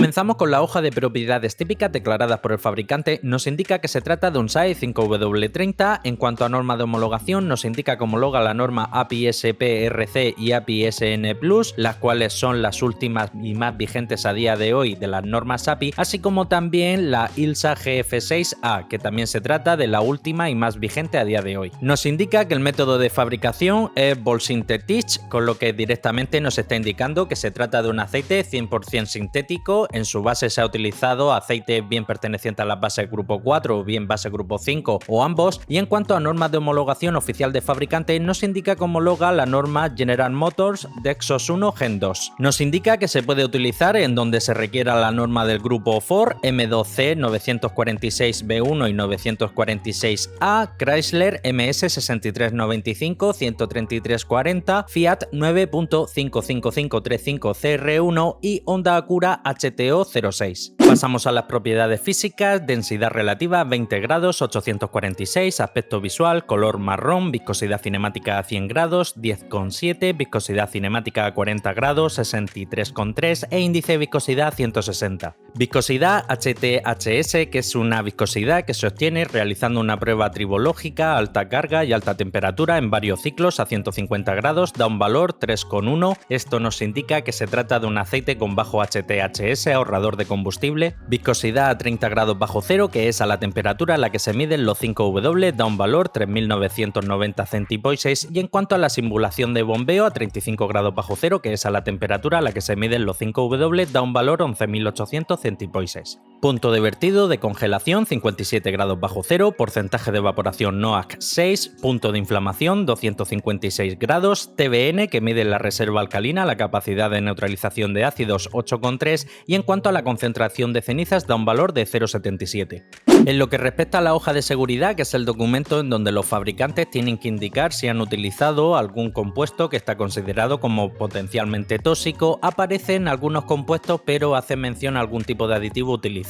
Comenzamos con la hoja de propiedades típicas declaradas por el fabricante. Nos indica que se trata de un SAE 5W30. En cuanto a norma de homologación, nos indica que homologa la norma API-SPRC y API-SN+, las cuales son las últimas y más vigentes a día de hoy de las normas API, así como también la ILSA GF6A, que también se trata de la última y más vigente a día de hoy. Nos indica que el método de fabricación es Volsynthetic, con lo que directamente nos está indicando que se trata de un aceite 100% sintético. En su base se ha utilizado aceite bien perteneciente a las bases grupo 4 o bien base grupo 5 o ambos. Y en cuanto a normas de homologación oficial de fabricante, nos indica que homologa la norma General Motors Dexos 1 Gen 2. Nos indica que se puede utilizar en donde se requiera la norma del grupo Ford, M2C 946B1 y 946A, Chrysler MS 6395, 13340, Fiat 9.55535CR1 y Honda Acura HTO 06. Pasamos a las propiedades físicas: densidad relativa 20 grados, 846, aspecto visual, color marrón, viscosidad cinemática a 100 grados, 10,7, viscosidad cinemática a 40 grados, 63,3 e índice de viscosidad 160. Viscosidad HTHS, que es una viscosidad que se obtiene realizando una prueba tribológica a alta carga y alta temperatura en varios ciclos a 150 grados, da un valor 3,1. Esto nos indica que se trata de un aceite con bajo HTHS, ahorrador de combustible. Viscosidad a 30 grados bajo cero, que es a la temperatura a la que se miden los 5W, da un valor 3990 centipoises. Y en cuanto a la simulación de bombeo a 35 grados bajo cero, que es a la temperatura a la que se miden los 5W, da un valor 11800 centipoises. Punto de vertido de congelación 57 grados bajo cero, porcentaje de evaporación NOAC 6, punto de inflamación 256 grados, TBN, que mide la reserva alcalina, la capacidad de neutralización de ácidos 8,3, y en cuanto a la concentración de cenizas da un valor de 0,77. En lo que respecta a la hoja de seguridad, que es el documento en donde los fabricantes tienen que indicar si han utilizado algún compuesto que está considerado como potencialmente tóxico, aparecen algunos compuestos pero hacen mención a algún tipo de aditivo utilizado.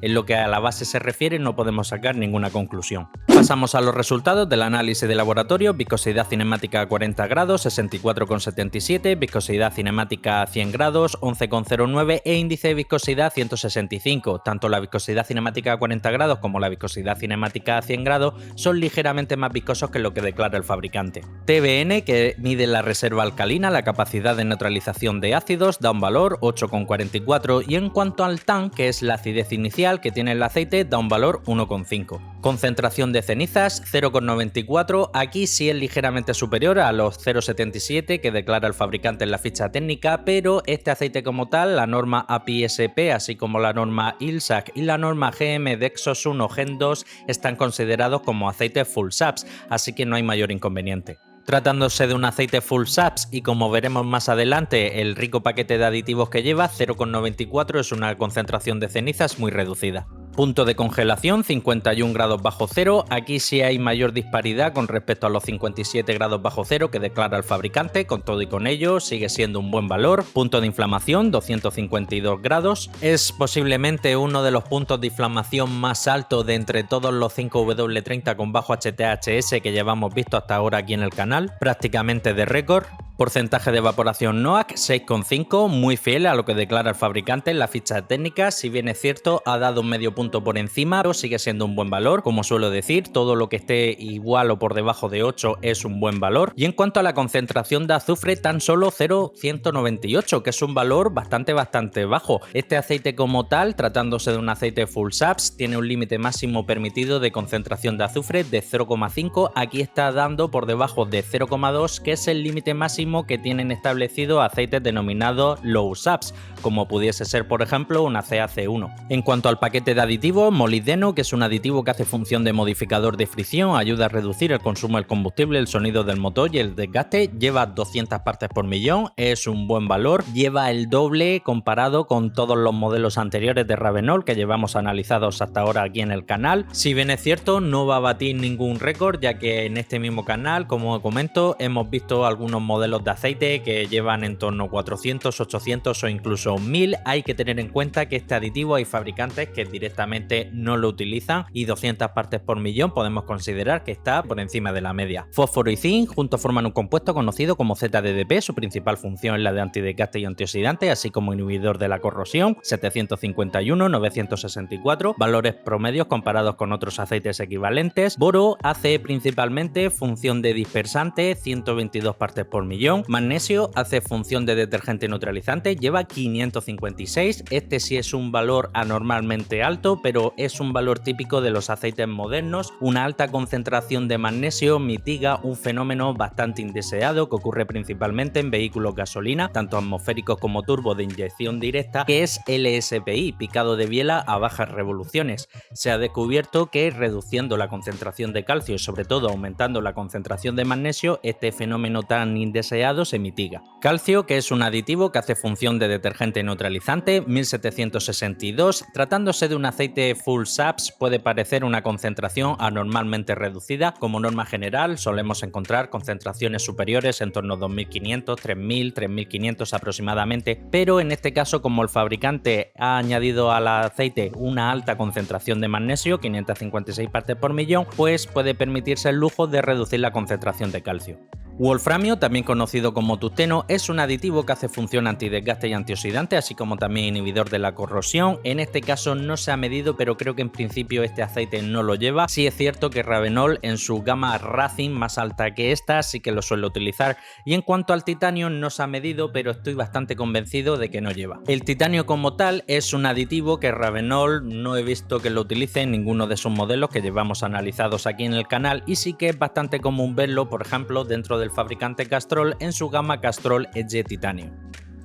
En lo que a la base se refiere, no podemos sacar ninguna conclusión. Pasamos a los resultados del análisis de laboratorio: viscosidad cinemática a 40 grados, 64,77, viscosidad cinemática a 100 grados, 11,09 e índice de viscosidad 165. Tanto la viscosidad cinemática a 40 grados como la viscosidad cinemática a 100 grados son ligeramente más viscosos que lo que declara el fabricante. TBN, que mide la reserva alcalina, la capacidad de neutralización de ácidos, da un valor 8,44, y en cuanto al TAN, que es la acidez inicial que tiene el aceite, da un valor 1,5. Concentración de cenizas 0,94, aquí sí es ligeramente superior a los 0,77 que declara el fabricante en la ficha técnica, pero este aceite como tal, la norma API-SP, así como la norma ILSAC y la norma GM Dexos 1 Gen 2 están considerados como aceites full SAPs, así que no hay mayor inconveniente. Tratándose de un aceite full SAPs y como veremos más adelante el rico paquete de aditivos que lleva, 0,94 es una concentración de cenizas muy reducida. Punto de congelación 51 grados bajo cero, aquí sí hay mayor disparidad con respecto a los 57 grados bajo cero que declara el fabricante, con todo y con ello sigue siendo un buen valor. Punto de inflamación 252 grados, es posiblemente uno de los puntos de inflamación más altos de entre todos los 5W30 con bajo HTHS que llevamos visto hasta ahora aquí en el canal, prácticamente de récord. Porcentaje de evaporación NOAC 6,5, muy fiel a lo que declara el fabricante en la ficha técnica. Si bien es cierto, ha dado un medio punto por encima, pero sigue siendo un buen valor. Como suelo decir, todo lo que esté igual o por debajo de 8 es un buen valor. Y en cuanto a la concentración de azufre, tan solo 0,198, que es un valor bastante bajo. Este aceite como tal, tratándose de un aceite full SAPs, tiene un límite máximo permitido de concentración de azufre de 0,5, aquí está dando por debajo de 0,2, que es el límite máximo que tienen establecido aceites denominados low SAPs, como pudiese ser por ejemplo una CAC1. En cuanto al paquete de aditivos, molibdeno, que es un aditivo que hace función de modificador de fricción, ayuda a reducir el consumo del combustible, el sonido del motor y el desgaste, lleva 200 partes por millón, es un buen valor, lleva el doble comparado con todos los modelos anteriores de Ravenol que llevamos analizados hasta ahora aquí en el canal. Si bien es cierto, no va a batir ningún récord, ya que en este mismo canal, como comento, hemos visto algunos modelos de aceite que llevan en torno a 400, 800 o incluso 1000. Hay que tener en cuenta que este aditivo hay fabricantes que directamente directamente no lo utilizan, y 200 partes por millón podemos considerar que está por encima de la media. Fósforo y zinc juntos forman un compuesto conocido como ZDDP, su principal función es la de antidesgaste y antioxidante, así como inhibidor de la corrosión, 751, 964, valores promedios comparados con otros aceites equivalentes. Boro hace principalmente función de dispersante, 122 partes por millón. Magnesio hace función de detergente neutralizante, lleva 556, este sí es un valor anormalmente alto, pero es un valor típico de los aceites modernos. Una alta concentración de magnesio mitiga un fenómeno bastante indeseado que ocurre principalmente en vehículos gasolina, tanto atmosféricos como turbo de inyección directa, que es LSPI, picado de biela a bajas revoluciones. Se ha descubierto que reduciendo la concentración de calcio y sobre todo aumentando la concentración de magnesio, este fenómeno tan indeseado se mitiga. Calcio, que es un aditivo que hace función de detergente neutralizante, 1762. Tratándose de un aceite full SAPS puede parecer una concentración anormalmente reducida. Como norma general solemos encontrar concentraciones superiores en torno a 2500, 3000, 3500 aproximadamente, pero en este caso, como el fabricante ha añadido al aceite una alta concentración de magnesio, 556 partes por millón, pues puede permitirse el lujo de reducir la concentración de calcio. Wolframio, también conocido como tungsteno, es un aditivo que hace función antidesgaste y antioxidante, así como también inhibidor de la corrosión. En este caso no se ha medido, pero creo que en principio este aceite no lo lleva. Sí es cierto que Ravenol en su gama Racing más alta que esta sí que lo suele utilizar. Y en cuanto al titanio no se ha medido, pero estoy bastante convencido de que no lleva. El titanio como tal es un aditivo que Ravenol no he visto que lo utilice en ninguno de sus modelos que llevamos analizados aquí en el canal, y sí que es bastante común verlo, por ejemplo, dentro del fabricante Castrol en su gama Castrol Edge Titanio.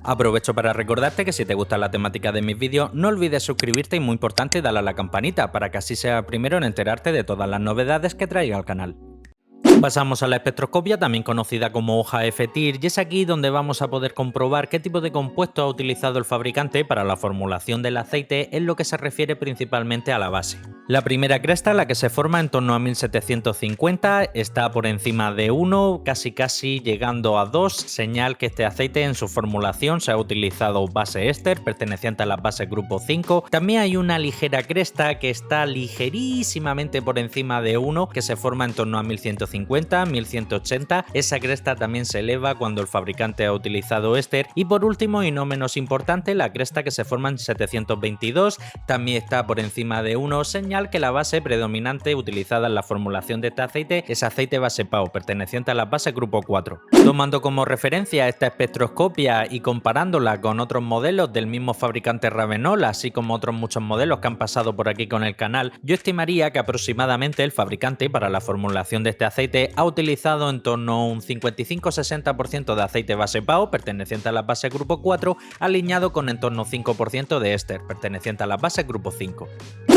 Aprovecho para recordarte que si te gusta la temática de mis vídeos, no olvides suscribirte y, muy importante, darle a la campanita para que así seas el primero en enterarte de todas las novedades que traiga al canal. Pasamos a la espectroscopia, también conocida como hoja F-TIR, y es aquí donde vamos a poder comprobar qué tipo de compuesto ha utilizado el fabricante para la formulación del aceite en lo que se refiere principalmente a la base. La primera cresta, la que se forma en torno a 1750, está por encima de 1, casi llegando a 2, señal que este aceite en su formulación se ha utilizado base éster perteneciente a la base grupo 5. También hay una ligera cresta que está ligerísimamente por encima de 1, que se forma en torno a 1150, 1180, esa cresta también se eleva cuando el fabricante ha utilizado éster. Y por último, y no menos importante, la cresta que se forma en 722, también está por encima de 1, señal que la base predominante utilizada en la formulación de este aceite es aceite base PAO, perteneciente a la base grupo 4. Tomando como referencia esta espectroscopia y comparándola con otros modelos del mismo fabricante Ravenol, así como otros muchos modelos que han pasado por aquí con el canal, yo estimaría que aproximadamente el fabricante para la formulación de este aceite ha utilizado en torno a un 55-60% de aceite base PAO, perteneciente a la base grupo 4, alineado con en torno a un 5% de éster, perteneciente a la base grupo 5.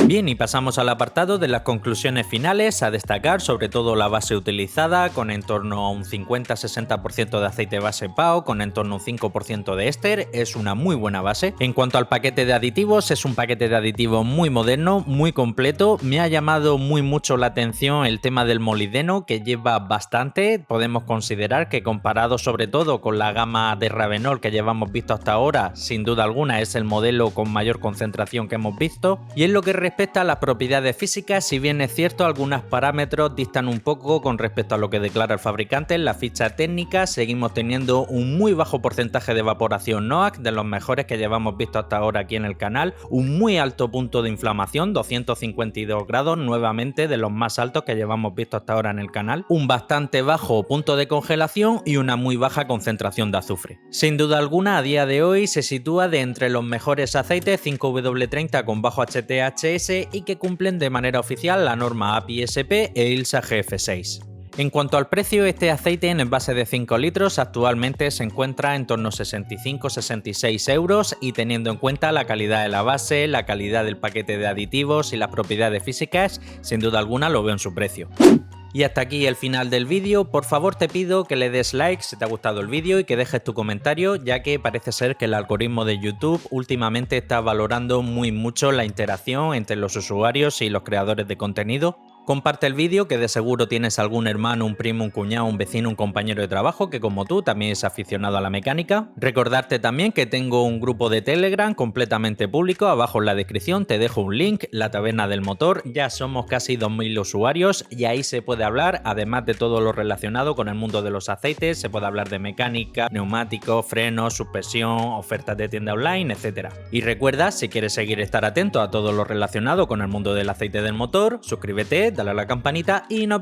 Bien, y pasamos al apartado de las conclusiones finales, a destacar sobre todo la base utilizada, con en torno a un 50-60% de aceite base PAO, con en torno a un 5% de éster, es una muy buena base. En cuanto al paquete de aditivos, es un paquete de aditivos muy moderno, muy completo. Me ha llamado mucho la atención el tema del molibdeno, que lleva bastante. Podemos considerar que, comparado sobre todo con la gama de Ravenol que llevamos visto hasta ahora, sin duda alguna es el modelo con mayor concentración que hemos visto. Y en lo que respecta a las propiedades físicas, si bien es cierto, algunos parámetros distan un poco con respecto a lo que declara el fabricante en la ficha técnica. Seguimos teniendo un muy bajo porcentaje de evaporación NOAC, de los mejores que llevamos visto hasta ahora aquí en el canal, un muy alto punto de inflamación, 252 grados, nuevamente de los más altos que llevamos visto hasta ahora en el canal, un bastante bajo punto de congelación y una muy baja concentración de azufre. Sin duda alguna, a día de hoy se sitúa de entre los mejores aceites 5W30 con bajo HTHS y que cumplen de manera oficial la norma API-SP e ILSA GF6. En cuanto al precio, este aceite en envase de 5 litros actualmente se encuentra en torno a 65-66 euros, y teniendo en cuenta la calidad de la base, la calidad del paquete de aditivos y las propiedades físicas, sin duda alguna lo veo en su precio. Y hasta aquí el final del vídeo. Por favor te pido que le des like si te ha gustado el vídeo y que dejes tu comentario, ya que parece ser que el algoritmo de YouTube últimamente está valorando mucho la interacción entre los usuarios y los creadores de contenido. Comparte el vídeo, que de seguro tienes algún hermano, un primo, un cuñado, un vecino, un compañero de trabajo que como tú también es aficionado a la mecánica. Recordarte también que tengo un grupo de Telegram completamente público, abajo en la descripción te dejo un link, La Taberna del Motor, ya somos casi 2000 usuarios y ahí se puede hablar, además de todo lo relacionado con el mundo de los aceites, se puede hablar de mecánica, neumáticos, frenos, suspensión, ofertas de tienda online, etc. Y recuerda, si quieres seguir estar atento a todo lo relacionado con el mundo del aceite del motor, suscríbete, dale a la campanita y nos vemos